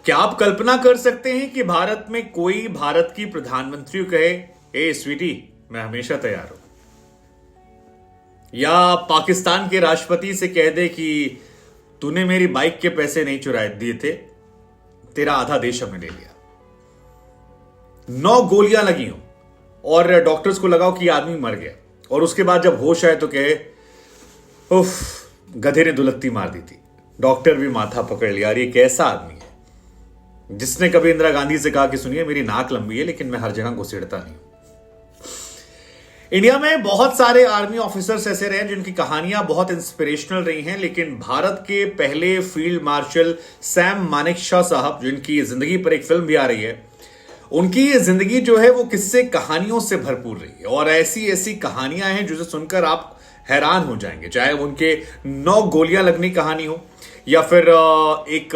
क्या आप कल्पना कर सकते हैं कि भारत में कोई भारत की प्रधानमंत्री कहे, ए स्वीटी मैं हमेशा तैयार हूं, या पाकिस्तान के राष्ट्रपति से कह दे कि तूने मेरी बाइक के पैसे नहीं चुराए दिए थे, तेरा आधा देश हमने ले लिया। 9 गोलियां लगी हो और डॉक्टर्स को लगाओ कि आदमी मर गया, और उसके बाद जब होश आए तो कहे उफ गधे ने दुलत्ती मार दी थी। डॉक्टर भी माथा पकड़ लिया, ये कैसा आदमी है जिसने कभी इंदिरा गांधी से कहा कि सुनिए मेरी नाक लंबी है लेकिन मैं हर जगह घुसेड़ता नहीं हूं। इंडिया में बहुत सारे आर्मी ऑफिसर्स ऐसे रहे जिनकी कहानियां बहुत इंस्पिरेशनल रही हैं, लेकिन भारत के पहले फील्ड मार्शल सैम मानेकशॉ साहब, जिनकी जिंदगी पर एक फिल्म भी आ रही है, उनकी जिंदगी जो है वो किस्से कहानियों से भरपूर रही है। और ऐसी ऐसी कहानियां हैं जिसे सुनकर आप हैरान हो जाएंगे, चाहे उनके 9 गोलियां लगने की कहानी हो, या फिर एक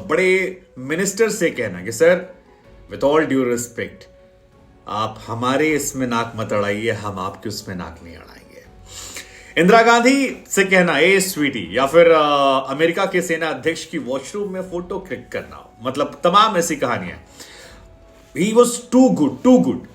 बड़े मिनिस्टर से कहना कि sir with all due respect आप हमारे इसमें नाक मत अड़ाइए, हम आपके उसमें नाक नहीं अड़ाएंगे। इंदिरा गांधी से कहना ए स्वीटी, या फिर अमेरिका के सेना अध्यक्ष की वॉशरूम में फोटो क्लिक करना हो, मतलब तमाम ऐसी कहानियां। He was too good.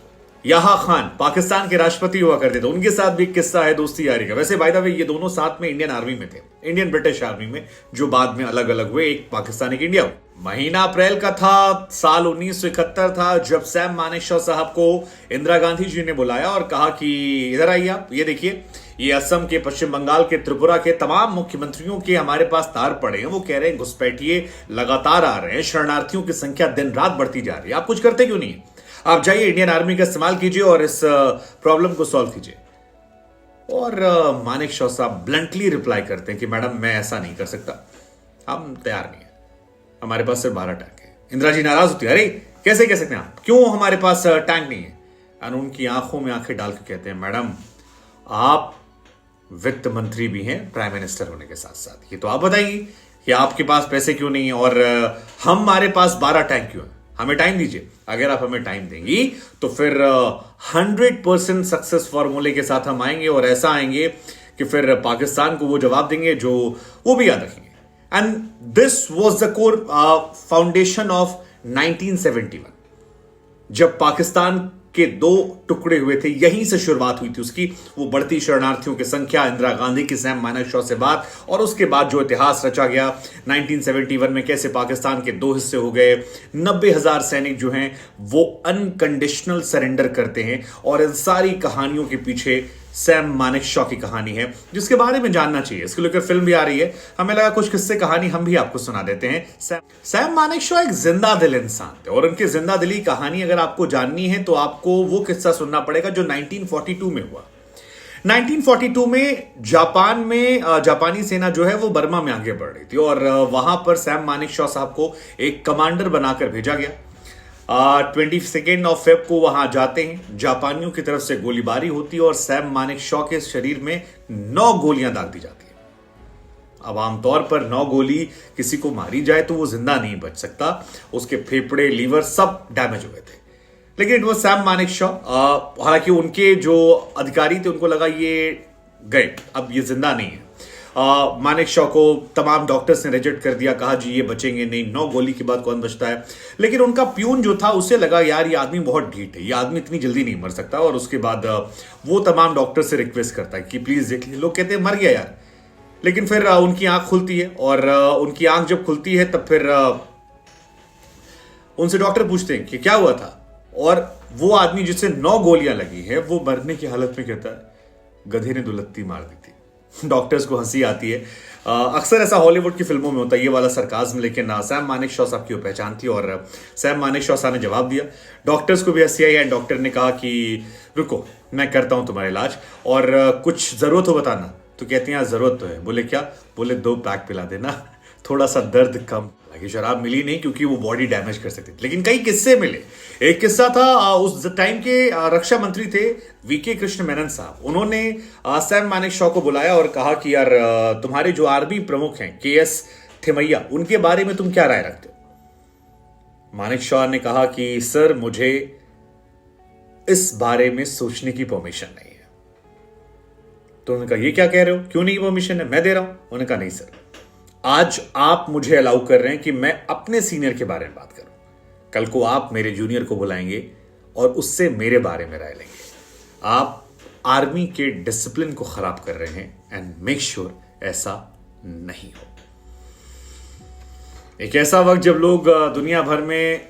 Yahya Khan Pakistan के राष्ट्रपति हुआ करते थे, उनके साथ भी एक किस्सा है दोस्ती यारी का। वैसे बाय द वे ये दोनों साथ में इंडियन आर्मी में थे, इंडियन ब्रिटिश आर्मी में, जो बाद में अलग अलग हुए, एक पाकिस्तान एक इंडिया। महीना अप्रैल का था, साल 1971 था, जब सैम मानेकशॉ साहब को इंदिरा गांधी जी ने बुलाया और कहा कि इधर आइए आप, ये देखिए ये असम के, पश्चिम बंगाल के, त्रिपुरा के तमाम मुख्यमंत्रियों के हमारे पास तार पड़े हैं। वो कह रहे हैं घुसपैठिए लगातार आ रहे हैं, शरणार्थियों की संख्या दिन रात बढ़ती जा रही है, आप कुछ करते क्यों नहीं? आप जाइए इंडियन आर्मी का इस्तेमाल कीजिए और इस प्रॉब्लम को सॉल्व कीजिए। और मानेकशॉ साहब ब्लंटली रिप्लाई करते हैं कि मैडम मैं ऐसा नहीं कर सकता, हम तैयार नहीं है, हमारे पास सिर्फ 12 टैंक है। इंदिरा जी नाराज होती है, अरे कैसे कह सकते हैं आप, क्यों हमारे पास टैंक नहीं है? और उनकी आंखों में आंखें डाल के कहते हैं मैडम आप वित्त मंत्री भी हैं प्राइम मिनिस्टर होने के साथ साथ, ये तो आप बताइए कि आपके पास पैसे क्यों नहीं है और हमारे पास 12 टैंक क्यों है? हमें टाइम दीजिए, अगर आप हमें टाइम देंगी तो फिर 100% सक्सेस फॉर्मूले के साथ हम आएंगे, और ऐसा आएंगे कि फिर पाकिस्तान को वो जवाब देंगे जो वो भी याद रखेंगे। And this was the core foundation of 1971, जब पाकिस्तान के 2 टुकड़े हुए थे, यहीं से शुरुआत हुई थी उसकी। वो बढ़ती शरणार्थियों की संख्या, इंदिरा गांधी की सैम मानेकशॉ से बात, और उसके बाद जो इतिहास रचा गया 1971 में, कैसे पाकिस्तान के 2 हिस्से हो गए, 90,000 सैनिक जो हैं वो अनकंडीशनल सरेंडर करते हैं। और इन सारी कहानियों के पीछे सैम मानेकशॉ की कहानी है, जिसके बारे में जानना चाहिए। इसको लेकर फिल्म भी आ रही है, हमें लगा कुछ किस्से कहानी हम भी आपको सुना देते हैं। सैम मानेकशॉ एक जिंदा दिल इंसान थे, और उनकी जिंदा दिली कहानी अगर आपको जाननी है तो आपको वो किस्सा सुनना पड़ेगा जो 1942 में हुआ। 1942 में जापान में जापानी सेना जो है वो बर्मा में आगे बढ़ रही थी, और वहां पर सैम मानेकशॉ साहब को एक कमांडर बनाकर भेजा गया। 22 ऑफ फेब को वहां जाते हैं, जापानियों की तरफ से गोलीबारी होती है और सैम मानेकशॉ के शरीर में 9 गोलियां दाग दी जाती है। अब आमतौर पर 9 गोली किसी को मारी जाए तो वो जिंदा नहीं बच सकता, उसके फेफड़े, लीवर सब डैमेज हो गए थे। लेकिन इट वॉज सैम मानेकशॉ। हालांकि उनके जो अधिकारी थे उनको लगा ये गए, अब ये जिंदा नहीं है। मानेकशॉ को तमाम डॉक्टर्स ने रिजेक्ट कर दिया, कहा जी ये बचेंगे नहीं, 9 गोली के बाद कौन बचता है। लेकिन उनका प्यून जो था उसे लगा यार ये आदमी बहुत ढीठ है, ये आदमी इतनी जल्दी नहीं मर सकता, और उसके बाद वो तमाम डॉक्टर से रिक्वेस्ट करता है कि प्लीज देख लीजिए। लोग कहते हैं मर गया यार, लेकिन फिर उनकी आंख खुलती है, और उनकी आंख जब खुलती है तब फिर उनसे डॉक्टर पूछते हैं कि क्या हुआ था, और वो आदमी जिसे 9 गोलियां लगी है वो मरने की हालत में कहता है गधे ने दुलत्ती मार दी थी। डॉक्टर्स को हंसी आती है। अक्सर ऐसा हॉलीवुड की फिल्मों में होता है ये वाला सरकाज़्म, लेकिन सैम मानेकशॉ साहब की वो पहचान थी, और सैम मानेकशॉ साहब ने जवाब दिया। डॉक्टर्स को भी हंसी आई, एंड डॉक्टर ने कहा कि रुको मैं करता हूं तुम्हारा इलाज, और कुछ जरूरत हो बताना। तो कहती हैं जरूरत तो है। बोले क्या? बोले 2 पैक पिला देना, थोड़ा सा दर्द कम। हालांकि शराब मिली नहीं क्योंकि वो बॉडी डैमेज कर सकती थी, लेकिन कई किस्से मिले। एक किस्सा था, उस टाइम के रक्षा मंत्री थे वीके कृष्ण मेनन साहब। उन्होंने सैम मानेकशॉ को बुलाया और कहा कि यार तुम्हारे जो आर्मी प्रमुख हैं केएस थिमैया, उनके बारे में तुम क्या राय रखते हो? मानेकशॉ ने कहा कि सर मुझे इस बारे में सोचने की परमिशन नहीं है। तो उन्होंने कहा ये क्या कह रहे हो, क्यों नहीं परमिशन है, मैं दे रहा हूं। उन्होंने कहा नहीं सर, आज आप मुझे अलाउ कर रहे हैं कि मैं अपने सीनियर के बारे में बात करूं, कल को आप मेरे जूनियर को बुलाएंगे और उससे मेरे बारे में राय लेंगे। आप आर्मी के डिसिप्लिन को खराब कर रहे हैं एंड मेक श्योर ऐसा नहीं हो। एक ऐसा वक्त जब लोग दुनिया भर में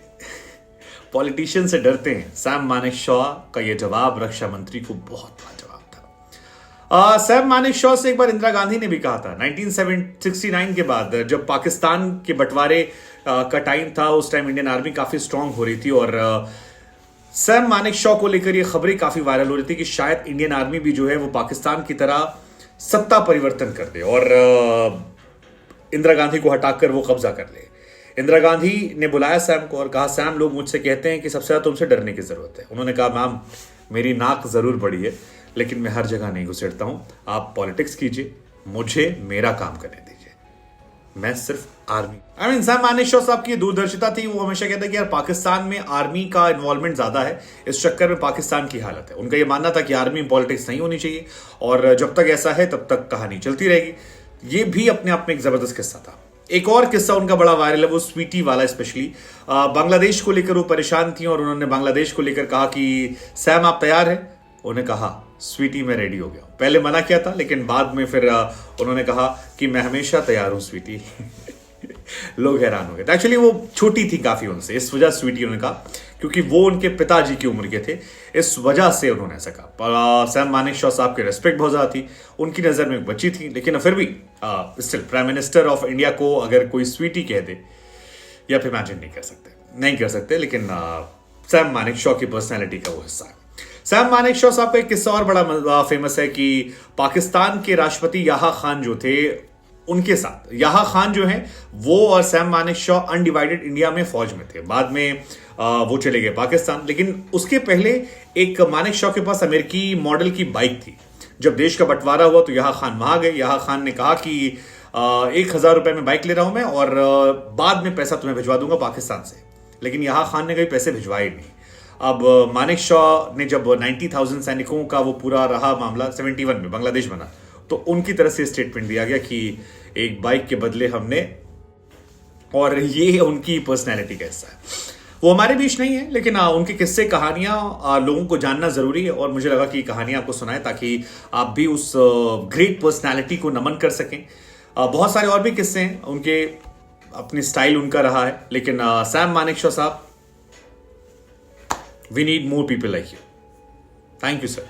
पॉलिटिशियन से डरते हैं, सैम मानेकशॉ का यह जवाब रक्षा मंत्री को बहुत लाजवाब था। सैम मानेकशॉ से एक बार इंदिरा गांधी ने भी कहा था 1969 के बाद, जब पाकिस्तान के बंटवारे का टाइम था, उस टाइम इंडियन आर्मी काफी स्ट्रांग हो रही थी और सैम मानेकशॉ को लेकर ये खबरें काफी वायरल हो रही थी कि शायद इंडियन आर्मी भी जो है वो पाकिस्तान की तरह सत्ता परिवर्तन कर दे और इंदिरा गांधी को हटाकर वो कब्जा कर ले। इंदिरा गांधी ने बुलाया सैम को और कहा, सैम लोग मुझसे कहते हैं कि सबसे ज्यादा तुमसे डरने की जरूरत है। उन्होंने कहा, मैम मेरी नाक जरूर बड़ी है लेकिन मैं हर जगह नहीं घुसेड़ता हूं, आप पॉलिटिक्स कीजिए, मुझे मेरा काम करने दीजिए, मैं सिर्फ आर्मी। सैम मानेकशॉ साहब की दूरदर्शिता थी, वो हमेशा कहते कि यार पाकिस्तान में आर्मी का इन्वॉल्वमेंट ज्यादा है, इस चक्कर में पाकिस्तान की हालत है। उनका ये मानना था कि आर्मी में पॉलिटिक्स नहीं होनी चाहिए और जब तक ऐसा है तब तक कहानी चलती रहेगी। ये भी अपने आप में एक जबरदस्त किस्सा था। एक और किस्सा उनका बड़ा वायरल है, वो स्वीटी वाला। स्पेशली बांग्लादेश को लेकर वो परेशान थी और उन्होंने बांग्लादेश को लेकर कहा कि सैम आप तैयार हैं? उन्होंने कहा, स्वीटी मैं रेडी हो गया। पहले मना किया था लेकिन बाद में फिर उन्होंने कहा कि मैं हमेशा तैयार हूं स्वीटी। लोग हैरान हो गए। एक्चुअली वो छोटी थी काफी उनसे, इस वजह स्वीटी उन्होंने कहा, क्योंकि वो उनके पिताजी की उम्र के थे, इस वजह से उन्होंने ऐसा कहा। सैम मानेकशॉ साहब की रिस्पेक्ट बहुत ज्यादा थी, उनकी नजर में एक बच्ची थी, लेकिन फिर भी still prime minister of India को अगर कोई स्वीटी कह दे, या फिर इमेजिन नहीं कर सकते, लेकिन सैम मानेकशॉ की पर्सनैलिटी का वो हिस्सा है। सैम मानेकशॉ साहब का एक किस्सा और बड़ा फेमस है कि पाकिस्तान के राष्ट्रपति याहा खान जो थे, उनके साथ याहा खान जो हैं वो और सैम मानेकशॉ अनडिवाइडेड इंडिया में फौज में थे। बाद में वो चले गए पाकिस्तान, लेकिन उसके पहले एक मानेकशॉ के पास अमेरिकी मॉडल की बाइक थी। जब देश का बंटवारा हुआ तो याहा खान वहां गए। याहा खान ने कहा कि 1,000 रुपए में बाइक ले रहा हूं मैं और बाद में पैसा तुम्हें भिजवा दूंगा पाकिस्तान से, लेकिन याहा खान ने कभी पैसे भिजवाए नहीं। अब मानेकशॉ ने जब 90,000 सैनिकों का वो पूरा रहा मामला, 71 में बांग्लादेश बना, तो उनकी तरफ से स्टेटमेंट दिया गया कि एक बाइक के बदले हमने, और ये उनकी पर्सनैलिटी का हिस्सा है। वो हमारे बीच नहीं है, लेकिन उनके किस्से कहानियां लोगों को जानना जरूरी है और मुझे लगा कि कहानियां आपको सुनाए ताकि आप भी उस ग्रेट पर्सनैलिटी को नमन कर सकें। बहुत सारे और भी किस्से हैं उनके, अपनी स्टाइल उनका रहा है, लेकिन सैम मानेकशॉ साहब, we need more people like you. Thank you sir.